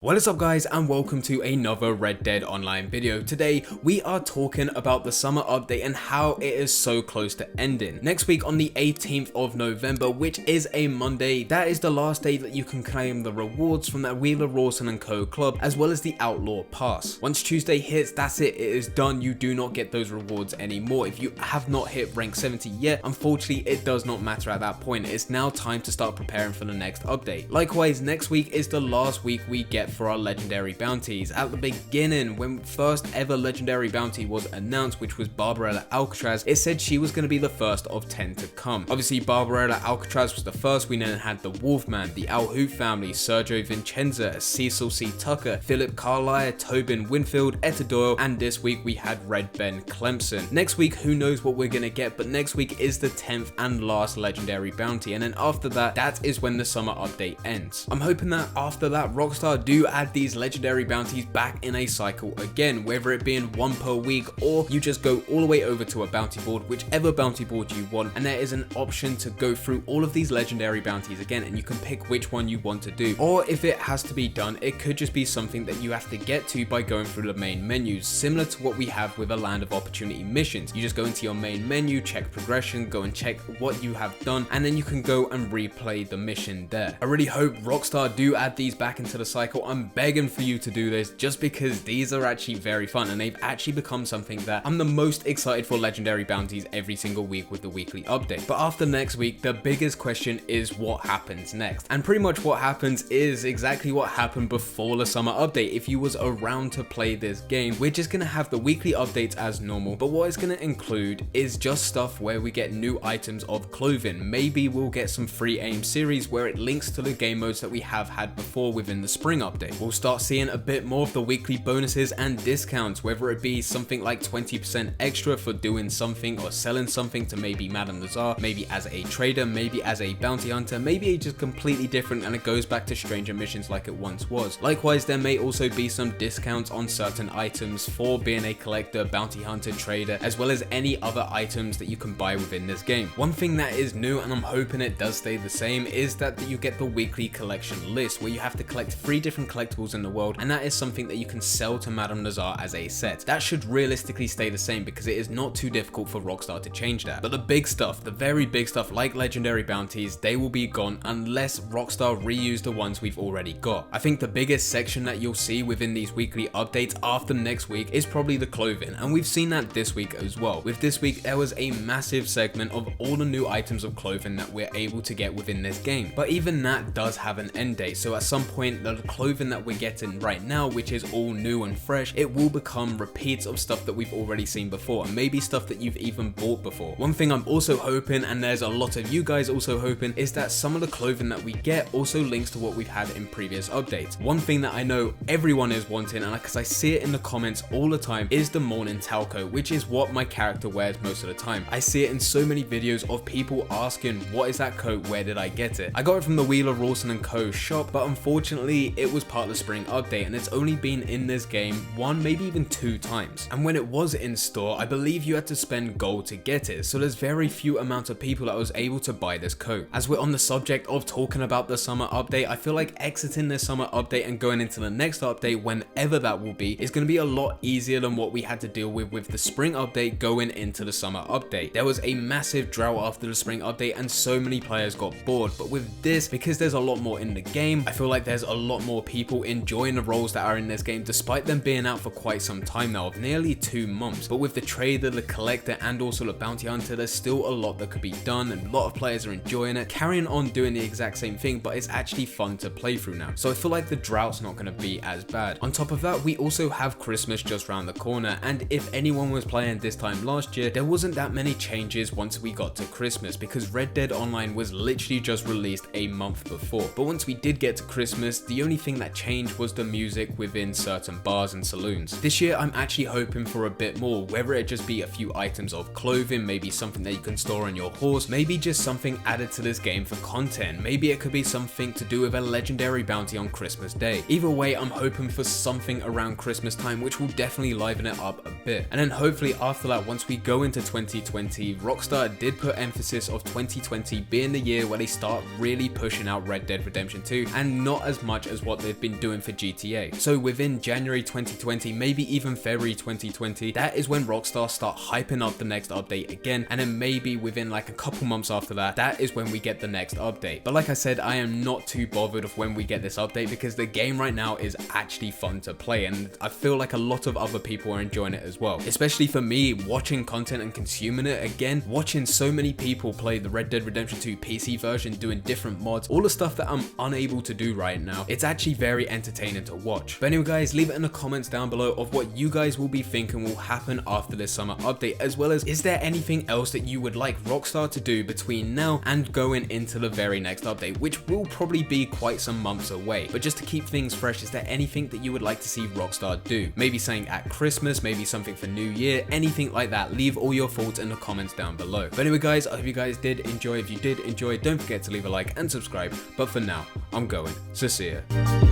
What is up guys, and welcome to another Red Dead Online video. Today we are talking about the summer update and how it is so close to ending. Next week on the 18th of November, which is a Monday, that is the last day that you can claim the rewards from that Wheeler Rawson & Co club, as well as the Outlaw Pass. Once Tuesday hits, that's it is done. You do not get those rewards anymore. If you have not hit rank 70 yet, unfortunately it does not matter at that point. It's now time to start preparing for the next update. Likewise, next week is the last week we get for our legendary bounties. At the beginning, when first ever legendary bounty was announced, which was Barbarella Alcatraz, it said she was going to be the first of 10 to come. Obviously Barbarella Alcatraz was the first. We then had the Wolfman, the Al Hoot family, Sergio Vincenza, Cecil C. Tucker, Philip Carlisle, Tobin Winfield, Etta Doyle, and this week we had Red Ben Clemson. Next week, who knows what we're going to get, but next week is the 10th and last legendary bounty, and then after that, that is when the summer update ends. I'm hoping that after that Rockstar do add these legendary bounties back in a cycle again, whether it being one per week or you just go all the way over to a bounty board, whichever bounty board you want, and there is an option to go through all of these legendary bounties again, and you can pick which one you want to do. Or if it has to be done, it could just be something that you have to get to by going through the main menus, similar to what we have with a Land of Opportunity missions. You just go into your main menu, check progression, go and check what you have done, and then you can go and replay the mission there. I really hope Rockstar do add these back into the cycle. I'm begging for you to do this just because these are actually very fun, and they've actually become something that I'm the most excited for legendary bounties every single week with the weekly update. But after next week, the biggest question is what happens next, and pretty much what happens is exactly what happened before the summer update. If you was around to play this game, we're just gonna have the weekly updates as normal, but what it's gonna include is just stuff where we get new items of clothing. Maybe we'll get some free aim series where it links to the game modes that we have had before within the spring update. We'll start seeing a bit more of the weekly bonuses and discounts, whether it be something like 20% extra for doing something or selling something to maybe Madame Nazar, maybe as a trader, maybe as a bounty hunter, maybe just completely different and it goes back to stranger missions like it once was. Likewise, there may also be some discounts on certain items for being a collector, bounty hunter, trader, as well as any other items that you can buy within this game. One thing that is new, and I'm hoping it does stay the same, is that you get the weekly collection list where you have to collect 3 different collectibles in the world, and that is something that you can sell to Madame Nazar as a set. That should realistically stay the same because it is not too difficult for Rockstar to change that. But the big stuff, the very big stuff like legendary bounties, they will be gone unless Rockstar reuse the ones we've already got. I think the biggest section that you'll see within these weekly updates after next week is probably the clothing, and we've seen that this week as well. With this week, there was a massive segment of all the new items of clothing that we're able to get within this game. But even that does have an end date, so at some point the clothing that we're getting right now, which is all new and fresh, it will become repeats of stuff that we've already seen before, and maybe stuff that you've even bought before. One thing I'm also hoping, and there's a lot of you guys also hoping, is that some of the clothing that we get also links to what we've had in previous updates. One thing that I know everyone is wanting, and because I see it in the comments all the time, is the Morning Talco, which is what my character wears most of the time. I see it in so many videos of people asking, what is that coat, where did I get it? I got it from the Wheeler Rawson & Co shop, but unfortunately it was part of the spring update, and it's only been in this game 1, maybe even 2 times. And when it was in store, I believe you had to spend gold to get it, so there's very few amount of people that was able to buy this coat. As we're on the subject of talking about the summer update, I feel like exiting this summer update and going into the next update, whenever that will be, is going to be a lot easier than what we had to deal with the spring update going into the summer update. There was a massive drought after the spring update and so many players got bored, but with this, because there's a lot more in the game, I feel like there's a lot more people enjoying the roles that are in this game, despite them being out for quite some time now, of nearly 2 months. But with the trader, the collector, and also the bounty hunter, there's still a lot that could be done, and a lot of players are enjoying it, carrying on doing the exact same thing, but it's actually fun to play through now. So I feel like the drought's not going to be as bad. On top of that, we also have Christmas just around the corner, and if anyone was playing this time last year, there wasn't that many changes once we got to Christmas, because Red Dead Online was literally just released a month before. But once we did get to Christmas, the only thing that changed was the music within certain bars and saloons. This year I'm actually hoping for a bit more, whether it just be a few items of clothing, maybe something that you can store on your horse, maybe just something added to this game for content, maybe it could be something to do with a legendary bounty on Christmas Day. Either way, I'm hoping for something around Christmas time which will definitely liven it up a bit. And then hopefully after that, once we go into 2020, Rockstar did put emphasis of 2020 being the year where they start really pushing out Red Dead Redemption 2, and not as much as what they they've been doing for GTA. So within January 2020, maybe even February 2020, that is when Rockstar start hyping up the next update again, and then maybe within like a couple months after that, that is when we get the next update. But like I said, I am not too bothered of when we get this update because the game right now is actually fun to play, and I feel like a lot of other people are enjoying it as well. Especially for me, watching content and consuming it again, watching so many people play the Red Dead Redemption 2 PC version, doing different mods, all the stuff that I'm unable to do right now. It's actually very entertaining to watch. But anyway guys, leave it in the comments down below of what you guys will be thinking will happen after this summer update, as well as is there anything else that you would like Rockstar to do between now and going into the very next update, which will probably be quite some months away. But just to keep things fresh, is there anything that you would like to see Rockstar do? Maybe something at Christmas, maybe something for New Year, anything like that. Leave all your thoughts in the comments down below. But anyway guys, I hope you guys did enjoy. If you did enjoy, don't forget to leave a like and subscribe. But for now, I'm going, so see ya.